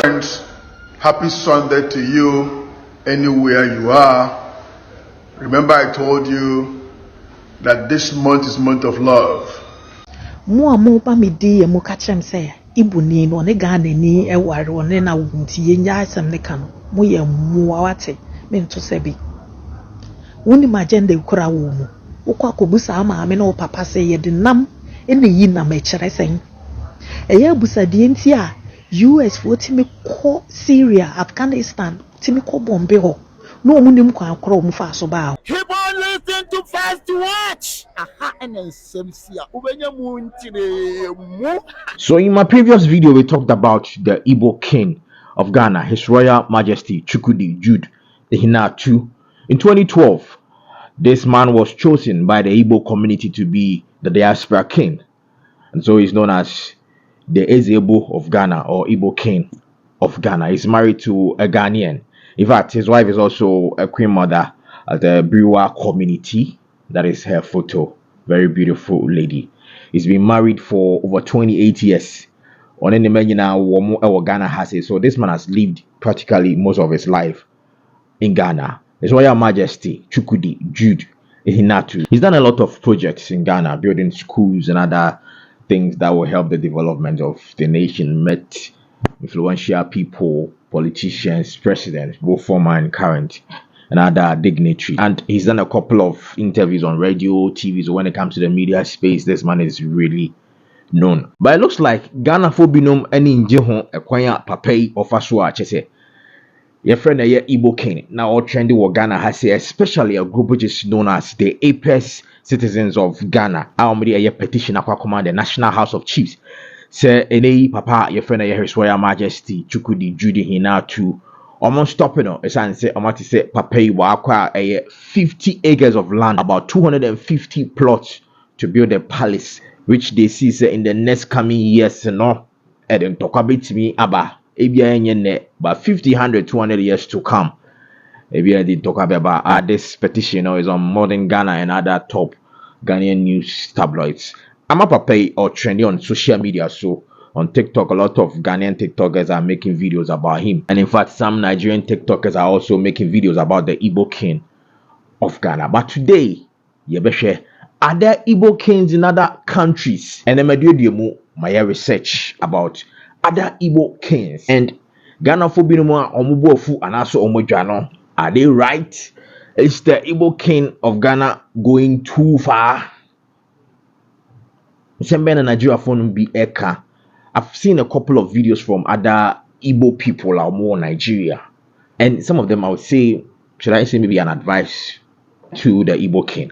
Friends, happy Sunday to you anywhere you are. Remember I told you that this month is month of love. Mo pa me di mo ka chem say Igbo ni no ne Ghana ni e ware one na wunti ye nya asem ne ka no mo ye mu awate me nto se bi woni ma agenda kura wo mu wokwa kobusa ama ame na papa say ye de nam e na yi nam e kire sen e ya busa di enti a US for timi ko Syria Afghanistan timi ko bombe ho no mu nim kwa akoro mu fa so ba Keep on listening to Fast to Watch. So in my previous video, we talked about the Igbo king of Ghana, His Royal Majesty Chukwudi Jude Ehinatu. In 2012, this man was chosen by the Igbo community to be the diaspora king. And so he's known as the Igbo of Ghana or Igbo king of Ghana. He's married to a Ghanaian. In fact, his wife is also a queen mother at the Brewer community. That is her photo. Very beautiful lady. He's been married for over 28 years. On any man Ghana has it. So this man has lived practically most of his life in Ghana. His Royal Majesty Chukwudi Jude Ehinatu. He's done a lot of projects in Ghana, building schools and other things that will help the development of the nation. Met influential people, politicians, presidents, both former and current, and other dignitaries. And he's done a couple of interviews on radio, TV. So when it comes to the media space, this man is really known. But it looks like Ghana for binom any injeho ekwanya papay of aswa chese. Your friend a Igbo king now all trendy what Ghana has here, especially a group which is known as the Apex Citizens of Ghana. Our a petition akwa command the National House of Chiefs. Say any papa your friend His Royal Majesty Chukwudi Jude Ehinatu almost stopping no it's and say almost say papa you acquire a 50 acres of land, about 250 plots to build a palace which they see say in the next coming years no and then talk about me aba but 50 100 200 years to come. Maybe they talk about this petition is on Modern Ghana and other top Ghanaian news tabloids. I'm a papa or trendy on social media, so on TikTok, a lot of Ghanaian TikTokers are making videos about him. And in fact, some Nigerian TikTokers are also making videos about the Igbo king of Ghana. But today, are there Igbo kings in other countries? And I'm doing my research about other Igbo kings. And Ghana for binuma omubofu and also omojano. Are they right? Is the Igbo king of Ghana going too far? Nigeria phone be eka. I've seen a couple of videos from other Igbo people or more Nigeria, and some of them I would say, should I say maybe an advice to the Igbo king.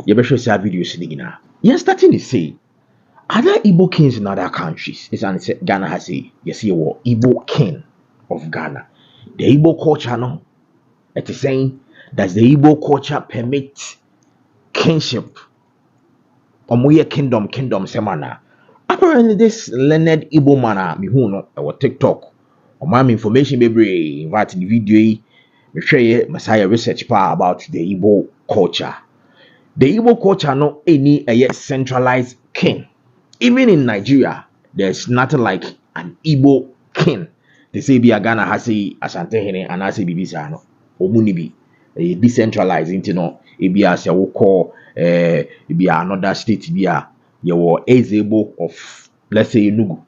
You better see videos in Ghana. You're starting to say, are there Igbo kings in other countries? It's an Ghana has a you see what Igbo king of Ghana. The Igbo culture no. It is saying does the Igbo culture permit kingship? Omoye kingdom semana. Apparently this learned Igbo man me who no our TikTok. Or my information baby invite the video me share Messiah research part about the Igbo culture. The Igbo culture no any a centralized king. Even in Nigeria, there's nothing like an Igbo king. They say be a Ghana has a Asante Hene and I say Bibisa no. Omunibi decentralized into no it be as you call it be another state be a your Igbo of let's say Enugu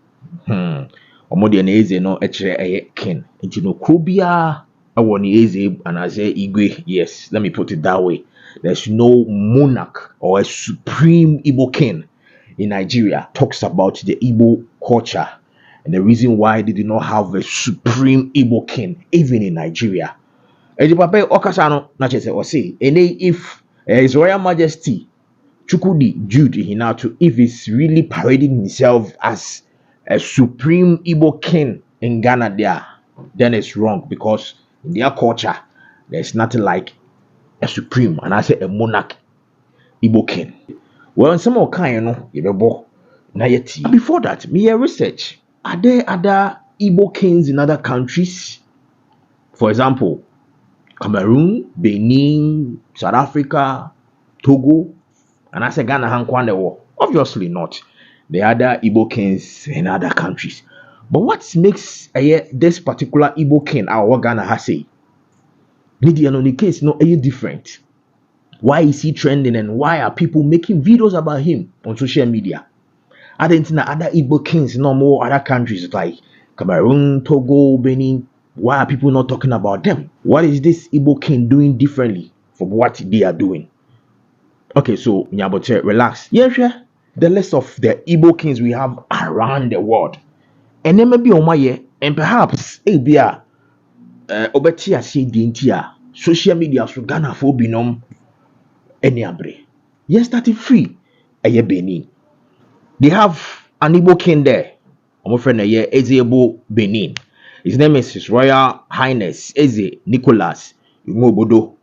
omodi na eze no echere king into no krobia awoni eze and I say Igwe. Yes, let me put it that way. There's no monarch or a supreme Igbo king in Nigeria. Talks about the Igbo culture and the reason why they do not have a supreme Igbo king even in Nigeria. Papa Okasano Nachese or say, if His Royal Majesty Chukwudi Jude Ehinatu, if he's really parading himself as a supreme Igbo king in Ghana there, then it's wrong because in their culture there's nothing like a supreme and I say a monarch Igbo king. Well, in some kind, before that, me research. Are there other Igbo kings in other countries? For example, Cameroon, Benin, South Africa, Togo, and I say Ghana Hankwane war. Obviously not. The other Igbo kings in other countries. But what makes this particular Igbo king our Ghana has say? Media on the case no different. Why is he trending and why are people making videos about him on social media? I didn't know other Igbo kings, no more other countries like Cameroon, Togo, Benin. Why are people not talking about them? What is this Igbo king doing differently from what they are doing? Okay, so Nyabote, relax. Yeah, sure. The list of the Igbo kings we have around the world. And then maybe on my and perhaps Abia Obetia say Dintia, social media so Ghana for binom any abre. Yes, that is free. Benin. They have an Igbo king there. I'm friend Ezebo Benin. His name is His Royal Highness Eze Nicholas Umobodo,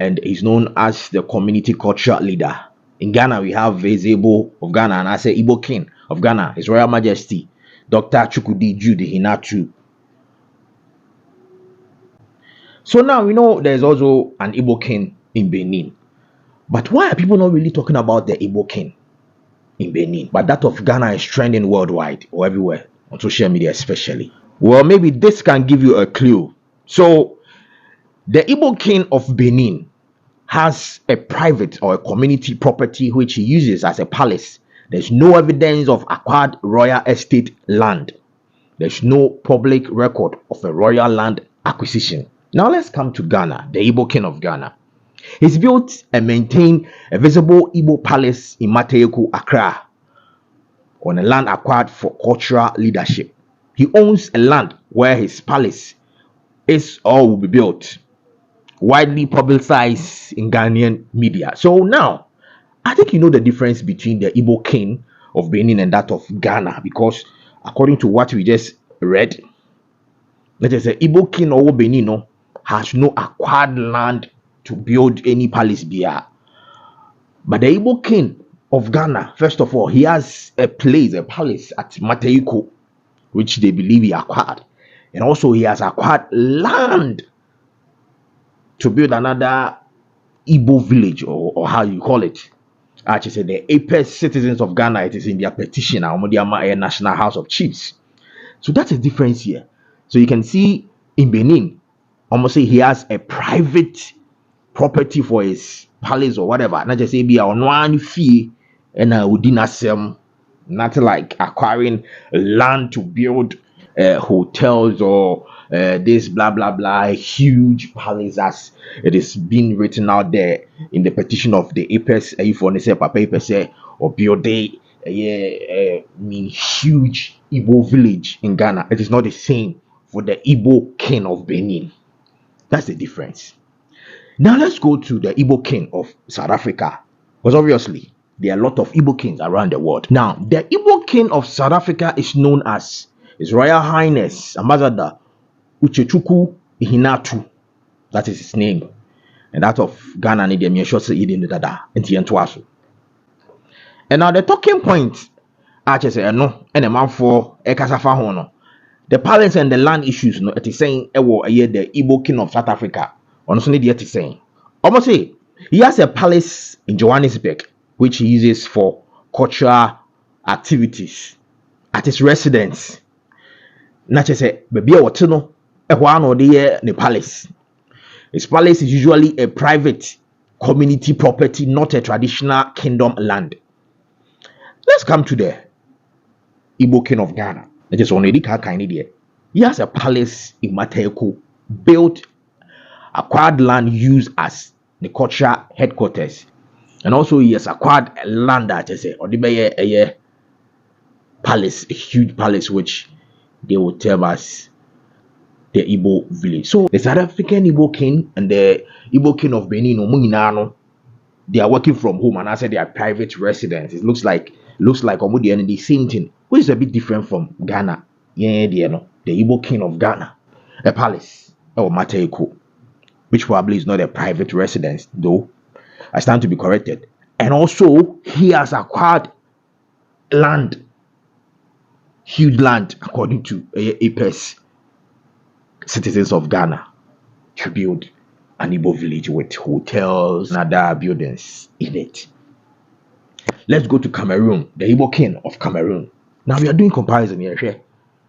and he's known as the community culture leader. In Ghana, we have Igbo of Ghana, and I say Igbo King of Ghana, His Royal Majesty, Dr. Chukwudi Jude Hinatu. So now we know there's also an Igbo King in Benin. But why are people not really talking about the Igbo King in Benin? But that of Ghana is trending worldwide or everywhere, on social media especially. Well, maybe this can give you a clue. So, the Igbo King of Benin has a private or a community property which he uses as a palace. There's no evidence of acquired royal estate land. There's no public record of a royal land acquisition. Now let's come to Ghana, the Igbo King of Ghana. He's built and maintained a visible Igbo palace in Mateheko, Accra, on a land acquired for cultural leadership. He owns a land where his palace is or will be built, widely publicized in Ghanaian media. So now, I think you know the difference between the Igbo King of Benin and that of Ghana, because according to what we just read, let us say Igbo King of Benin has no acquired land to build any palace there. But the Igbo King of Ghana, first of all, he has a palace at Mateheko, which they believe he acquired. And also he has acquired land to build another Igbo village, or how you call it. Actually, say the apex citizens of Ghana, it is in their petition, National House of Chiefs. So that's a difference here. So you can see in Benin, almost say he has a private property for his palace or whatever. Not just say be on one fee and within a nothing like acquiring land to build hotels or this blah blah blah huge palace as it is being written out there in the petition of the Apex paper say or build a huge Igbo village in Ghana. It is not the same for the Igbo King of Benin. That's the difference. Now let's go to the Igbo King of South Africa, because obviously there are a lot of Igbo kings around the world. Now, the Igbo King of South Africa is known as His Royal Highness Ambassador Uchechukwu Ihinatu. That is his name. And that of Ghana and And now the talking point, actually say no, and a man for Ekasafa Hono. The palace and the land issues, no, it is saying the Igbo King of South Africa. Honestly, it is saying. Almost say he has a palace in Johannesburg, which he uses for cultural activities at his residence. Not just say, baby, what no, a one or the palace. His palace is usually a private community property, not a traditional kingdom land. Let's come to the Igbo King of Ghana. It is only the he has a palace in Mateheko, built, acquired land used as the cultural headquarters. And also he has acquired a land that is a palace, a huge palace which they will tell us the Igbo village. So the South African Igbo King and the Igbo King of Benin, they are working from home, and I said they are private residents. It looks like the same thing, which is a bit different from Ghana. Yeah, the Igbo King of Ghana, a palace or Mateheko, which probably is not a private residence, though I stand to be corrected. And also he has acquired land, huge land, according to APES citizens of Ghana. to build an Igbo village with hotels and other buildings in it. Let's go to Cameroon, the Igbo king of Cameroon. Now we are doing comparison here.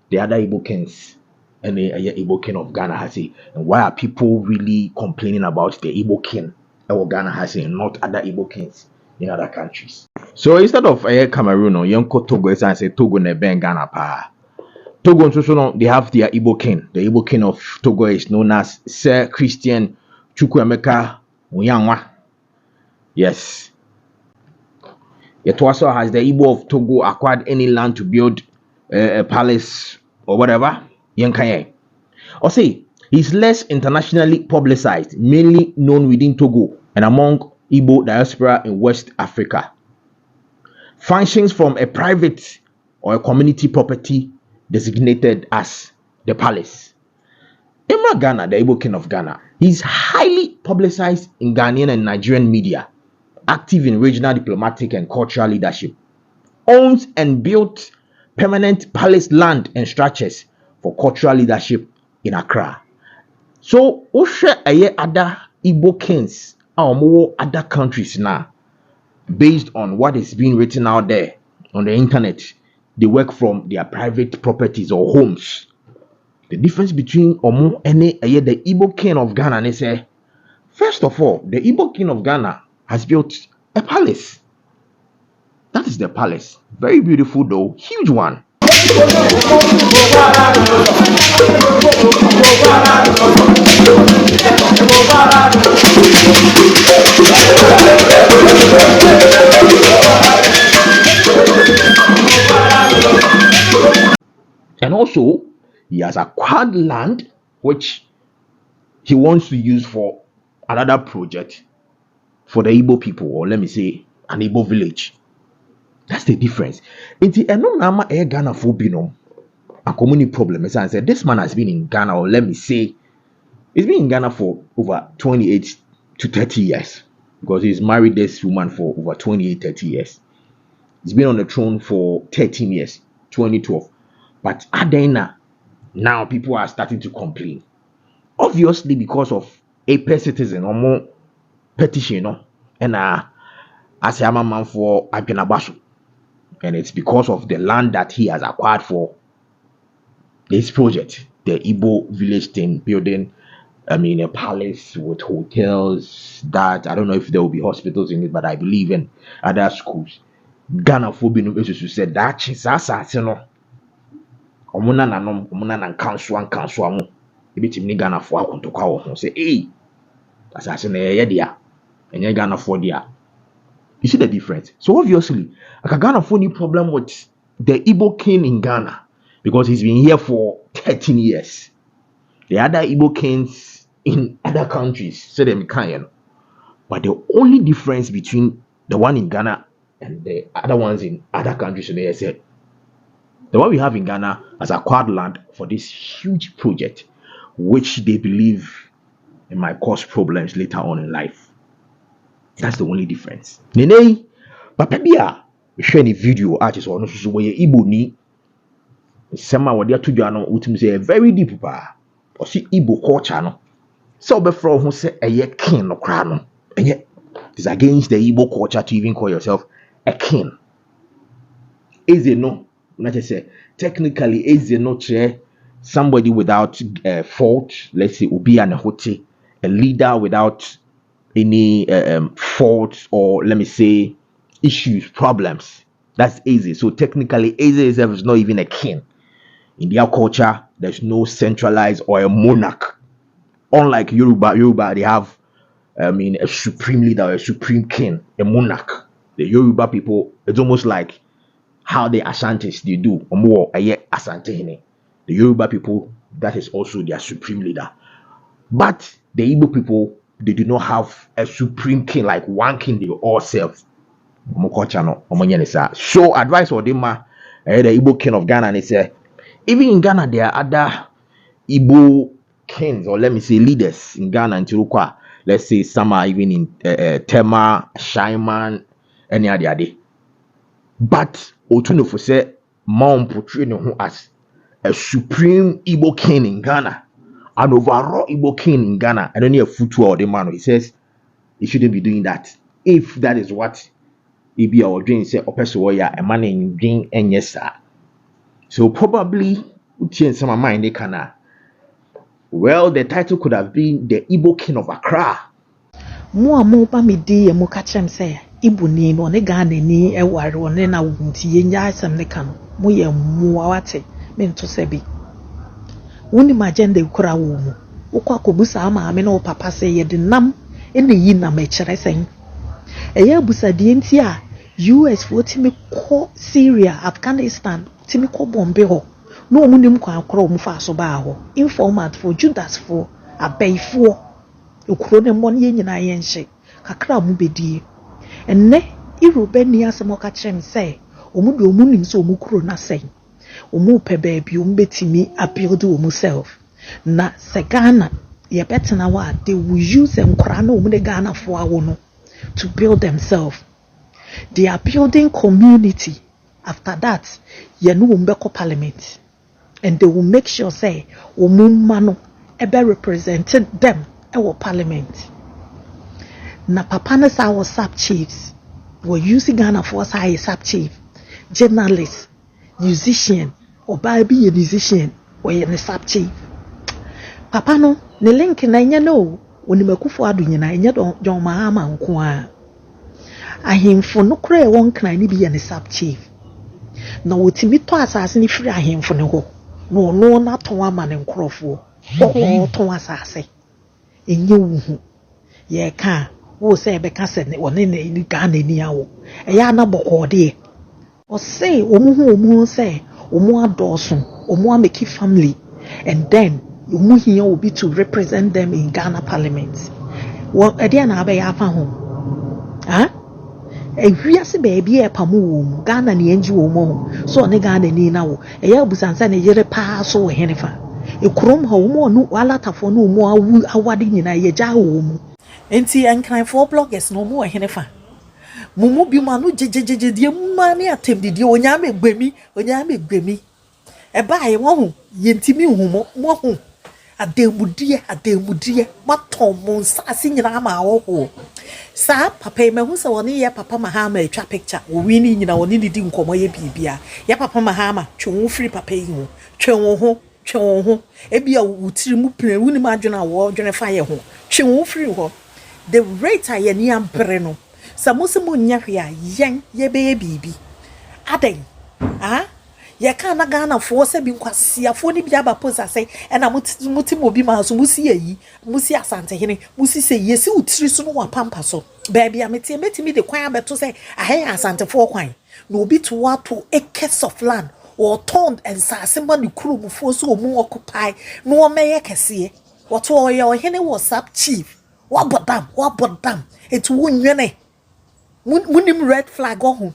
The other Igbo kings and the Igbo king of Ghana has it. And why are people really complaining about the Igbo king of Ghana has it and not other Igbo kings in other countries? So instead of Cameroon or Yonko Togo, and say Togo ne ben Ghana pa. Togo and they have their Igbo king. The Igbo king of Togo is known as Sir Christian Chukwuemeka Onyanwa. Yes. It also has the Igbo of Togo acquired any land to build a palace or whatever. Yenkaye. Or say he's less internationally publicized, mainly known within Togo and among Igbo diaspora in West Africa. Functions from a private or a community property designated as the palace. Emma Ghana, the Igbo king of Ghana, is highly publicized in Ghanaian and Nigerian media, active in regional diplomatic and cultural leadership, owns and built permanent palace land and structures for cultural leadership in Accra. So, other Igbo kings or other countries now, based on what is being written out there on the internet, they work from their private properties or homes. The difference between Omo and the Igbo king of Ghana is first of all, the Igbo king of Ghana has built a palace. That is the palace. Very beautiful though, huge one. And also, he has acquired land which he wants to use for another project for the Igbo people, or let me say, an Igbo village. That's the difference. In the Nama Ghana for Bino, a community problem. As I said, this man has been in Ghana, or let me say, he's been in Ghana for over 28 to 30 years. Because he's married this woman for over 28, 30 years. He's been on the throne for 13 years, 2012. But Adena, now people are starting to complain. Obviously, because of a per citizen or more petition, and as a man for Abinabasu. And it's because of the land that he has acquired for this project, the Igbo village thing, building, a palace with hotels, that I don't know if there will be hospitals in it, but I believe in other schools. Ghana for being said that is assassino. Omuna nanom, omuna nan kansuan mo. Ebiti mni Ghana for akontoka wo say, hey, assassin dia, and Ghana for dia. You see the difference? So obviously, Ghana for any problem with the Igbo king in Ghana because he's been here for 13 years. The other Igbo kings in other countries say them can, but the only difference between the one in Ghana and the other ones in other countries, they said the one we have in Ghana has acquired land for this huge project, which they believe it might cause problems later on in life. That's the only difference. Nene, papa bia, we share any video artist or no so where Igbo ni. Sema wadi atu jano utim say very deep pa. Or see Igbo culture no. So be from who say a king no kra no. And yet it's against the Igbo culture to even call yourself a king. Is it no? Not just say technically is it not somebody without fault? Let's say Obi and Hote, a leader without any faults or let me say issues, problems. That's easy. So technically, Eze itself is not even a king. In their culture, there's no centralized or a monarch. Unlike Yoruba, they have a supreme leader, a supreme king, a monarch. The Yoruba people, it's almost like how the Ashantis they do, or more Asante. The Yoruba people, that is also their supreme leader. But the Igbo people, they do not have a supreme king, like one king they all serve. So advice for them, the Igbo king of Ghana, and they say, even in Ghana, there are other Igbo kings, or let me say leaders in Ghana and Tirukwa. Let's say some are even in Tema, Shaiman, any other day. But Otunofo say, Mom portray him as a supreme Igbo king in Ghana. an overall Igbo king in Ghana, and only a footwear or the man. He says he shouldn't be doing that. If that is what he be our dream, say, Opesoya, a man in dream, and yes, sir. So probably, change some of mind, they can. Well, the title could have been the Igbo King of Accra. Mo a mo ba me di e mo ka kyerem sɛ Igbo ni no ne Ghana ni e ware one na wunti ye nya asɛm ne ka no mo ye mo awate me nto sɛ bi woni ma agenda kura wo mu wokɔ akɔbusa ama me na wo papa sɛ ye de nam ene yi nam e kyerɛ sɛn ɛyɛ abusade nti a US fo timi kɔ Syria Afghanistan timi kɔ bombe ho no mu nim kwa akora mu fa so ba ho informat for Judas for abaifo okuro ne mmɔ ne nyina yɛ nhye kakra mu bedie enne Irobe ni asɛm ɔka kyerɛ me sɛ ɔmu de ɔmu nim sɛ ɔmu kuro na sɛn ɔmu pɛ baabi ɔmu betimi abuild ɔmu self na sɛ Ghana yɛ betena wa they will use nkora na ɔmu de Ghana fo awo no to build themselves. They are building community. After that yɛ no ɔmu bɛkɔ parliament and they will make sure say ɔmu ma no ebe represented them our parliament. Na papa na sa was sub chiefs were using Ghana for us high sub chief, journalist, musician, or baby a musician, or a sub chief. Papa no, ne link na nya no, when you mekufo adu nyina nya John Mahama nko a. Ahemfo no kra won kan ni bi a sub chief. Na wotimi to asase ni firi ahemfo ne ho. No na to ama ne nkrofo. Ko to asase. Enye wuhu ye ka wo say be ka se ne woni ne Ghana ni awo e ya na boko de o say omu say omu adoso omu ameki family and then omu here will be to represent them in Ghana parliament wo e dia na be ya fa ho e wiase baby e pamu wo mu Ghana ne enji wo mu so ne Ghana ni na wo e ya busansa ne yere pa so wo henefa ekrom ha wo mu no alatafo no mu awade nyina ye gya wo mu enti enkran for bloggers no mu henefa mumu bi ma no jejejeje die ma ne atem die onya me gbemi e ba ye wo ho ye ntimi hu mo ho ademudie maton mo nsase nyina ma wo ho sa papa me hu se woni ye papa Mahama etwa picture wo wi ni nyina woni didi nkomo ye bibia ye papa Mahama twe wo free papa yi ho twe wo ho ebia wutiri mu plen wuni ma adwena wo dwene fa ye ho twe wo free ho the rate aye ni ambre no samusimu nya hwe a yen ye be bibi aden ye ka na Ghana fo se bi nkwasiafo fo ni bi aba posa say na muti obi ma so musi yi musi asante hene musi se yesi utiri so no wa pampa so baby ameti metimi de kwan abeto say ahe asante fo kwan na obi to wato acres of land or turned and sasema ni kuru fo so omu occupy no meye kese wato oye hene was up chief wa bodam etu wonwene munim red flag ohun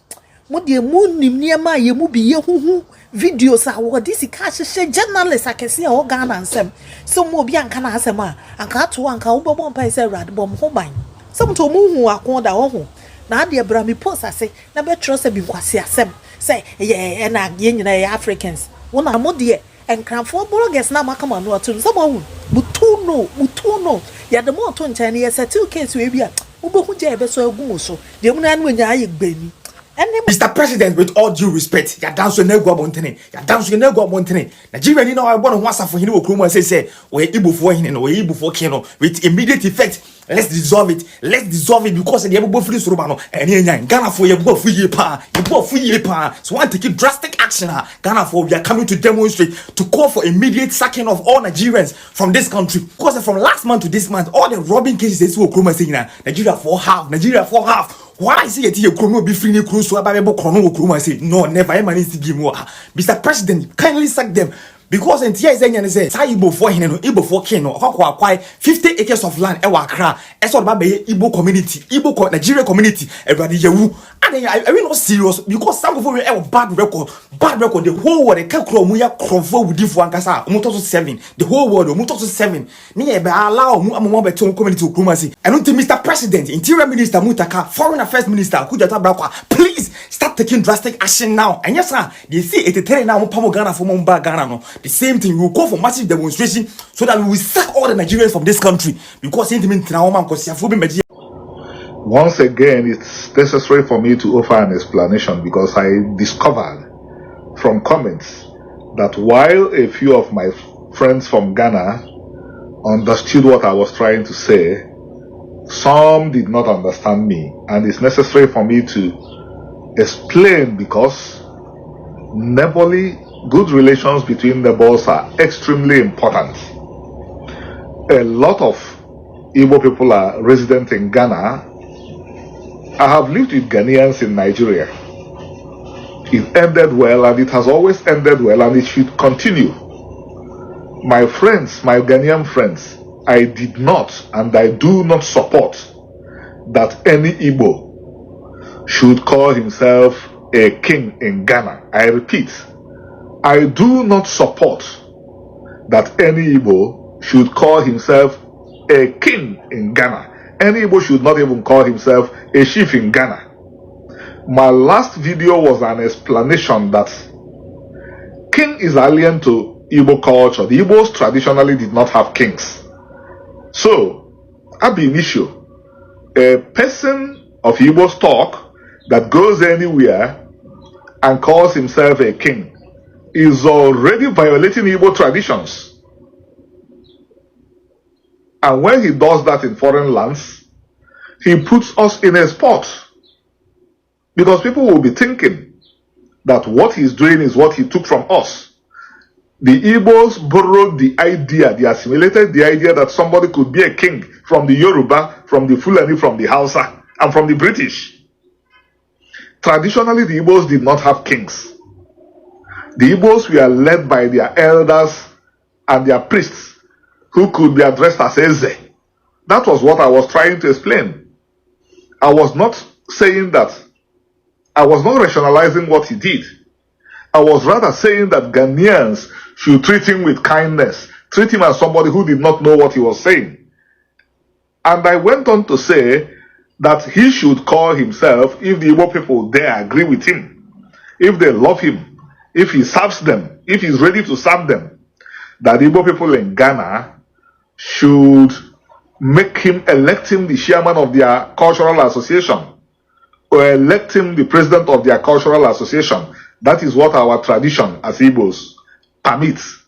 mudie munim niema ye mu bi ye huhu videos a wo disi ka hye journalist akese a o Ghana ansem so mo obi anka na asem a anka to anka wo bobon pa se rad bom ho ban so mto mu hu akoda wo ho na ade bra mi post ase na be tro se bi nkwase asem se ye na ye nyina ye Africans wona mo de enkranfo bloggers na maka ma no atum so mo hu mutu no ya de mo to nchane ye settle case we bia wo bo hu je ebe so agu so de mu na anu nya aye gbani. Mr. President, with all due respect, ya dance with Nego Montene, ya dance with Nego Montene. Nigeria, you know, I want to once for him, Okruma say, we Igbo for him, we Igbo for Keno, with immediate effect. Let's dissolve it because the Igbo free Romano and Ghana for your boy free pa. So I take drastic action. Ghana for we are coming to demonstrate to call for immediate sacking of all Nigerians from this country. Because from last month to this month, all the robbing cases they see Okruma saying Nigeria for half. Why I say it here, Chrono be free cruise so about Chrono Kruma say no, never ever needs to give more. Mr. President, kindly sack them. Because in TIA say Igbo for him no Igbo for Keno, acquire 50 acres of land Accra. That's all about Igbo community, Nigeria community, everybody you. And I will not serious because some of you have bad record. The whole world, the Kakromuya Kronfo with this one Kasa, Mutoso 7. The whole world, Mutoso 7. Near allow Muamobeton community to Krumasi. And until Mr. President, Interior Minister Mutaka, Foreign Affairs Minister, Kujata Brakwa, please start not taking drastic action now. And yes, sir, they see it now Ghana from Ghana. No. The same thing, we will go for massive demonstration so that we will sack all the Nigerians from this country. Because once again, it's necessary for me to offer an explanation because I discovered from comments that while a few of my friends from Ghana understood what I was trying to say, some did not understand me, and it's necessary for me to explain because neighborly good relations between neighbors are extremely important. A lot of Igbo people are resident in Ghana. I have lived with Ghanaians in Nigeria. It ended well, and it has always ended well, and it should continue. My friends, my Ghanaian friends, I did not and I do not support that any Igbo should call himself a king in Ghana. I repeat, I do not support that any Igbo should call himself a king in Ghana. Any Igbo should not even call himself a chief in Ghana. My last video was an explanation that king is alien to Igbo culture. The Igbos traditionally did not have kings. So, ab initio, a person of Igbo stock that goes anywhere and calls himself a king is already violating Igbo traditions. And when he does that in foreign lands, he puts us in a spot. Because people will be thinking that what he's doing is what he took from us. The Igbos borrowed the idea, they assimilated the idea that somebody could be a king from the Yoruba, from the Fulani, from the Hausa, and from the British. Traditionally, the Igbos did not have kings. The Igbos were led by their elders and their priests, who could be addressed as Eze. That was what I was trying to explain. I was not saying that, I was not rationalizing what he did. I was rather saying that Ghanaians should treat him with kindness, treat him as somebody who did not know what he was saying. And I went on to say that he should call himself, if the Igbo people there agree with him, if they love him, if he serves them, if he's ready to serve them, that Igbo people in Ghana should make him, elect him the chairman of their cultural association, or elect him the president of their cultural association. That is what our tradition as Igbos permits.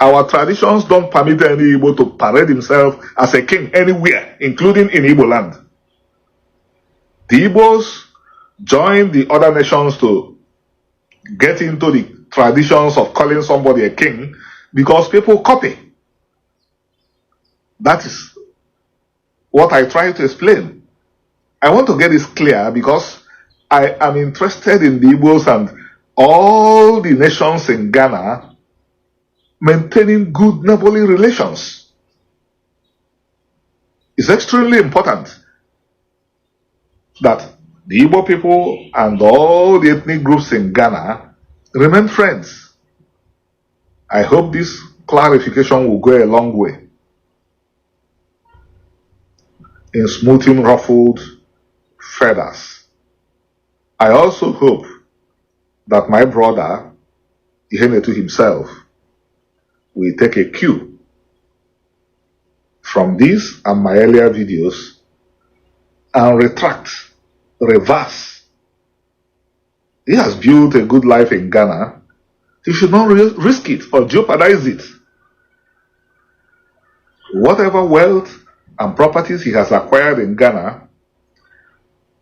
Our traditions don't permit any Igbo to parade himself as a king anywhere, including in Igbo land. The Igbos join the other nations to get into the traditions of calling somebody a king because people copy. That is what I try to explain. I want to get this clear because I am interested in the Igbos and all the nations in Ghana maintaining good neighborly relations. It's extremely important that the Igbo people and all the ethnic groups in Ghana remain friends. I hope this clarification will go a long way in smoothing ruffled feathers. I also hope that my brother, Ihenetu himself, will take a cue from this and my earlier videos and reverse. He has built a good life in Ghana. He should not risk it or jeopardize it. Whatever wealth and properties he has acquired in Ghana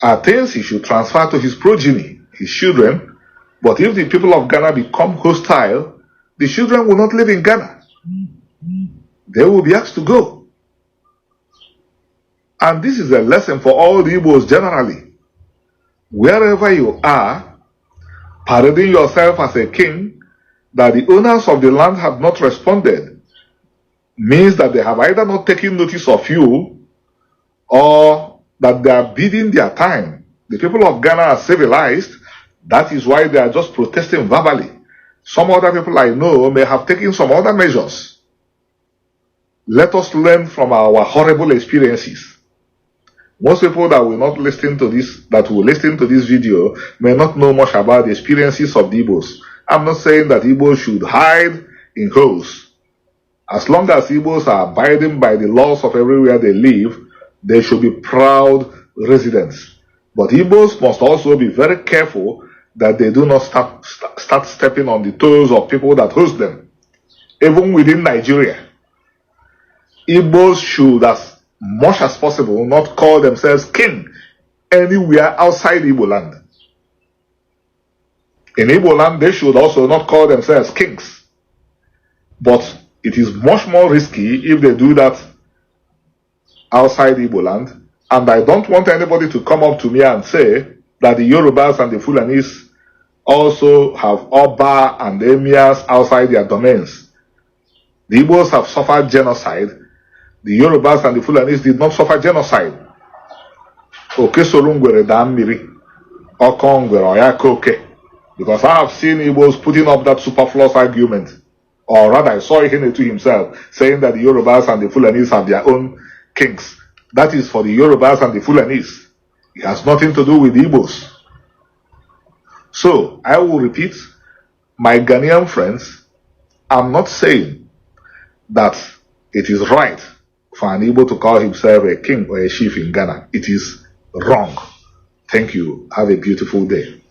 are things he should transfer to his progeny, his children. But if the people of Ghana become hostile, the children will not live in Ghana. They will be asked to go. And this is a lesson for all the Igbos generally. Wherever you are, parading yourself as a king, that the owners of the land have not responded, means that they have either not taken notice of you or that they are biding their time. The people of Ghana are civilized. That is why they are just protesting verbally. Some other people I know may have taken some other measures. Let us learn from our horrible experiences. Most people that will not listen to this, that will listen to this video, may not know much about the experiences of the Igbos. I'm not saying that Igbos should hide in holes. As long as Igbos are abiding by the laws of everywhere they live, they should be proud residents. But Igbos must also be very careful that they do not start stepping on the toes of people that host them. Even within Nigeria, Igbos should, as much as possible, not call themselves king anywhere outside Igbo land. In Igbo land, they should also not call themselves kings. But it is much more risky if they do that outside Igbo land. And I don't want anybody to come up to me and say that the Yorubas and the Fulanis also have Oba and Emirs outside their domains. The Igbos have suffered genocide. The Yorubas and the Fulanis did not suffer genocide. Okesorungwere Dammiri, Okongwere Oyakoke. Because I have seen Igbos putting up that superfluous argument. Or rather, I saw Ihenetu himself saying that the Yorubas and the Fulanis have their own kings. That is for the Yorubas and the Fulanis. It has nothing to do with the Igbos. So, I will repeat, my Ghanaian friends, I'm not saying that it is right for an Igbo to call himself a king or a chief in Ghana. It is wrong. Thank you. Have a beautiful day.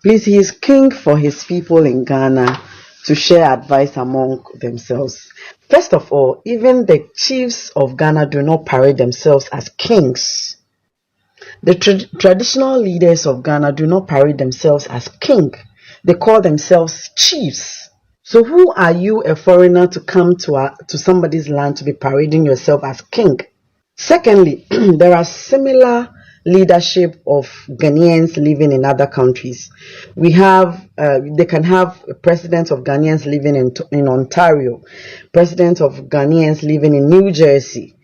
Please, he is king for his people in Ghana to share advice among themselves. First of all, even the chiefs of Ghana do not parade themselves as kings. The traditional leaders of Ghana do not parade themselves as king. They call themselves chiefs. So who are you, a foreigner, to come to somebody's land to be parading yourself as king? Secondly, there are similar leadership of Ghanaians living in other countries. We have, they can have a president of Ghanaians living in Ontario, president of Ghanaians living in New Jersey,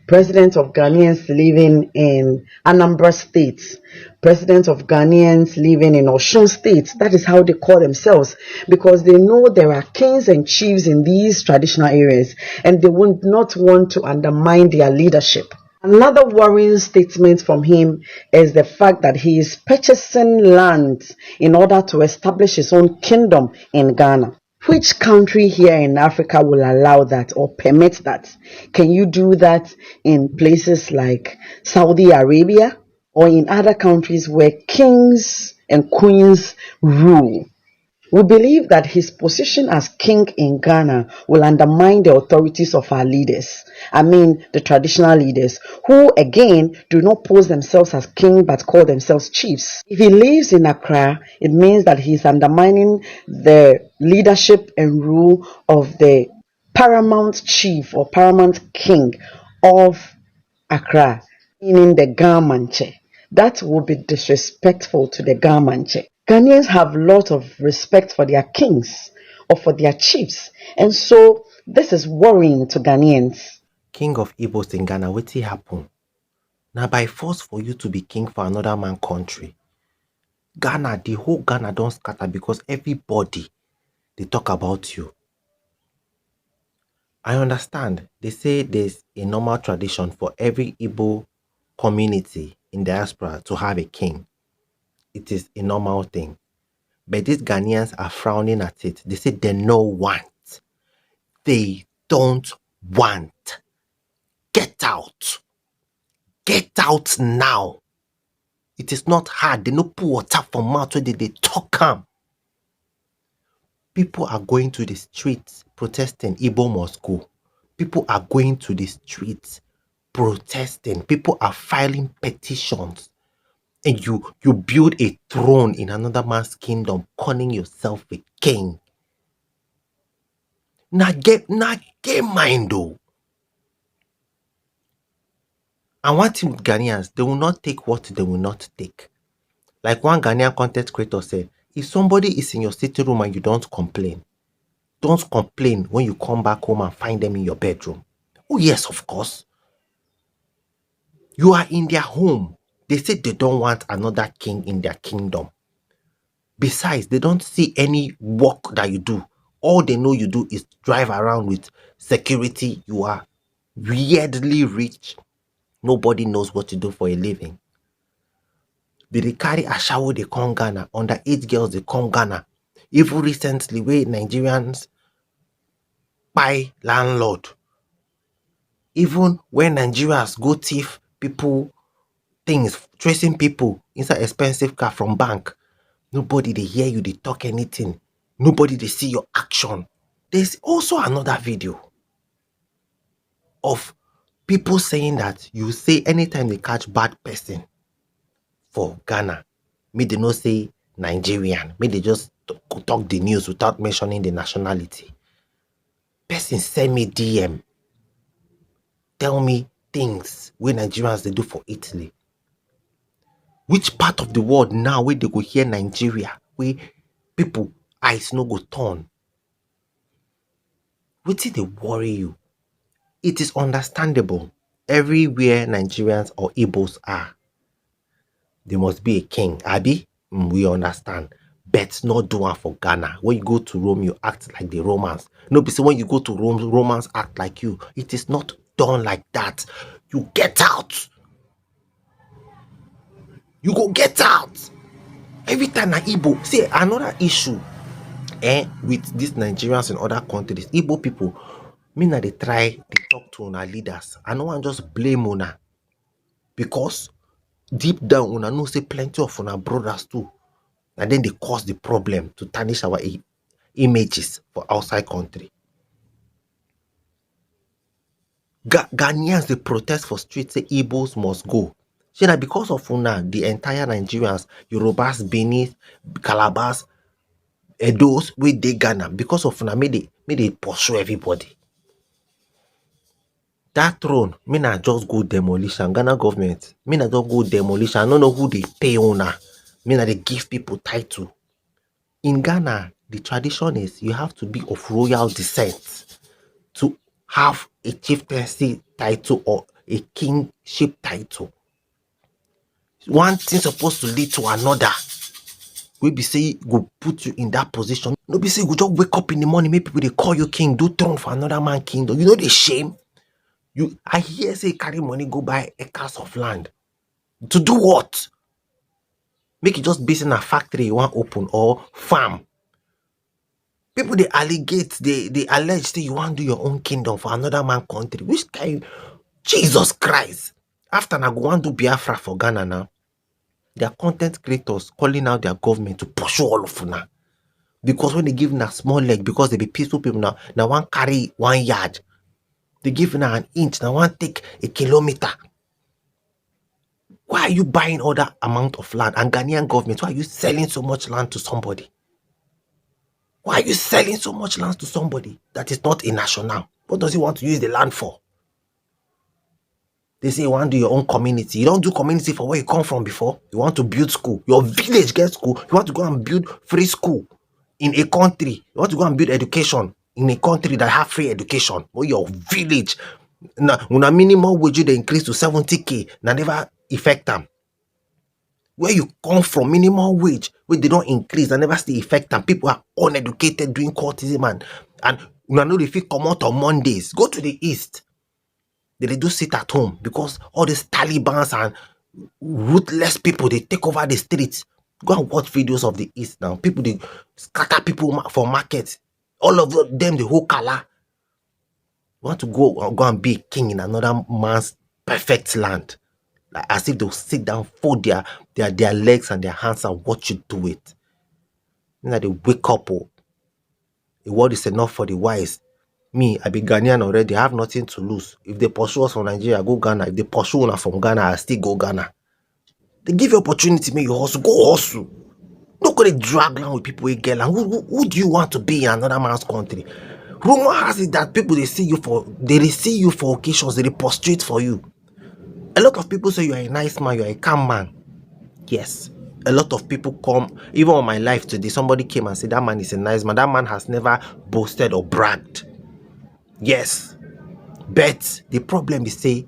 president of Ghanaians living in Anambra State, president of Ghanaians living in Osun State. That is how they call themselves, because they know there are kings and chiefs in these traditional areas, and they would not want to undermine their leadership. Another worrying statement from him is the fact that he is purchasing land in order to establish his own kingdom in Ghana. Which country here in Africa will allow that or permit that? Can you do that in places like Saudi Arabia or in other countries where kings and queens rule? We believe that his position as king in Ghana will undermine the authorities of our leaders. I mean, the traditional leaders, who again do not pose themselves as king but call themselves chiefs. If he lives in Accra, it means that he is undermining the leadership and rule of the paramount chief or paramount king of Accra, meaning the Gamanche. That would be disrespectful to the Gamanche. Ghanaians have a lot of respect for their kings or for their chiefs, and so this is worrying to Ghanaians. King of Igbos in Ghana, wetin happen? Now by force for you to be king for another man country. Ghana, the whole Ghana don't scatter because everybody they talk about you. I understand. They say there's a normal tradition for every Igbo community in diaspora to have a king. It is a normal thing. But these Ghanaians are frowning at it. They say they no want. They don't want. Get out. Get out now. It is not hard. They no put water for mouth where they talk calm. People are going to the streets protesting. Igbo must go. People are going to the streets protesting. People are filing petitions. And you build a throne in another man's kingdom, calling yourself a king. Now get mind though. And one thing with Ghanaians, they will not take what they will not take. Like one Ghanaian content creator said, if somebody is in your sitting room and you don't complain when you come back home and find them in your bedroom. Oh yes, of course. You are in their home. They say they don't want another king in their kingdom. Besides, they don't see any work that you do. All they know you do is drive around with security. You are weirdly rich. Nobody knows what to do for a living. They carry ashawo, they come Ghana. Underage girls, they come Ghana. Even recently, where Nigerians buy landlord. Even when Nigerians go thief people things, tracing people inside expensive car from bank, nobody they hear you, they talk anything. Nobody they see your action. There's also another video of people saying that you say anytime they catch bad person for Ghana, may they not say Nigerian, may they just talk the news without mentioning the nationality. Person send me DM, tell me things where Nigerians they do for Italy. Which part of the world now where they go hear Nigeria, where people eyes no go turn? Wetin dey worry you? It is understandable. Everywhere Nigerians or Igbos are, there must be a king. Abi, we understand. But not do one for Ghana. When you go to Rome, you act like the Romans. No, be say when you go to Rome, Romans act like you. It is not done like that. You get out. You go get out. Every time na Igbo. See, another issue with these Nigerians in other countries, Igbo people, me na they try to talk to our leaders. I no wan just blame una, because deep down una know say plenty of una brothers too, and then they cause the problem to tarnish our images for outside country. Ghanaians they protest for streets, say Igbos must go. See that because of una, the entire Nigerians, Yorubas, Benin, Calabas, those with they Ghana, because of una, may they pursue everybody. That throne, me na just go demolition. Ghana government, me na just go demolition. I don't know who they pay una. Me na they give people title. In Ghana, the tradition is you have to be of royal descent to have a chieftaincy title or a kingship title. One thing supposed to lead to another. We be say go put you in that position. No be say you go just wake up in the morning, make people they call you king, do throne for another man kingdom. You know the shame. I hear say carry money go buy acres of land. To do what? Make it just based in a factory you want open or farm. People they allegate, they allege say you want to do your own kingdom for another man country. Which kind? Jesus Christ. After na go want to do Biafra for Ghana now, their content creators calling out their government to pursue all of una. Because when they give na small leg, because they be peaceful people now one carry 1 yard. They give now an inch, now one take a kilometer. Why are you buying all that amount of land? And Ghanaian government, why are you selling so much land to somebody? Why are you selling so much land to somebody that is not a national? What does he want to use the land for? They say you want to do your own community. You don't do community for where you come from before. You want to build school. Your village gets school. You want to go and build free school in a country. You want to go and build education in a country that have free education. Or your village. Now, when a minimum wage they increase to 70k, now never affect them. Where you come from, minimum wage, where they don't increase, they never still affect them. People are uneducated doing courtism and you know they feel come out on Mondays. Go to the east. They do sit at home because all these Talibans and ruthless people, they take over the streets. Go and watch videos of the east now. People, they scatter people for markets. All of them, the whole color. Want to go and be a king in another man's perfect land. Like as if they'll sit down, fold their legs and their hands and watch you do it. You know, they wake up. Oh, the word is enough for the wise. Me, I be Ghanaian already. I have nothing to lose. If they pursue us from Nigeria, go Ghana. If they pursue us from Ghana, I still go Ghana. They give you opportunity, make you hustle. Go hustle. Don't go to drag along with people with girl. And who do you want to be in another man's country? Rumor has it that people they see you for occasions, they prostrate for you. A lot of people say you are a nice man, you are a calm man. Yes. A lot of people come, even on my life today, somebody came and said that man is a nice man. That man has never boasted or bragged. Yes, but the problem is say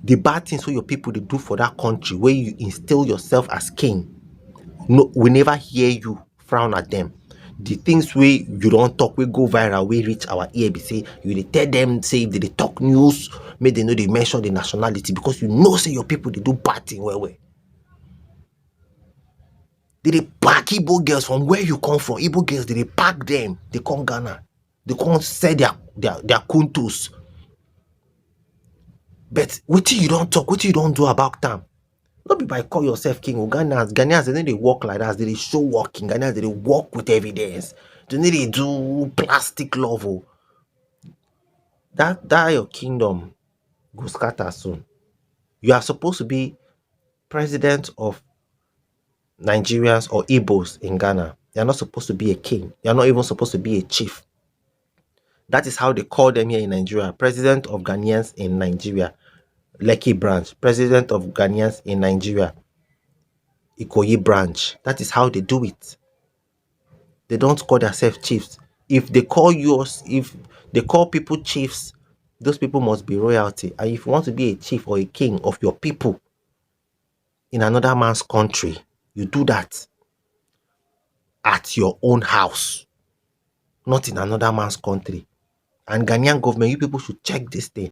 the bad things what your people they do for that country where you instill yourself as king. No, we never hear you frown at them. the things we you don't talk, we go viral, we reach our ear, be say you dey tell them, say if they talk news, make they know they mention the nationality, because you know say your people they do bad thing well. They pack Igbo girls from where you come from. Igbo girls, they pack them. They come Ghana. They can't sell their kuntus. But what you don't talk, what you don't do about them. Not be by call yourself king. Ghanaians, they walk like that. They show walking. Ghanaians, they walk with evidence. They do plastic love. That your kingdom go scatter soon. You are supposed to be president of Nigerians or Igbos in Ghana. You're not supposed to be a king. You're not even supposed to be a chief. That is how they call them here in Nigeria. President of Ghanaians in Nigeria, Lekki branch. President of Ghanaians in Nigeria, Ikoyi branch. That is how they do it. They don't call themselves chiefs. If they call people chiefs, those people must be royalty. And if you want to be a chief or a king of your people in another man's country, you do that at your own house, not in another man's country. And Ghanaian government, you people should check this thing.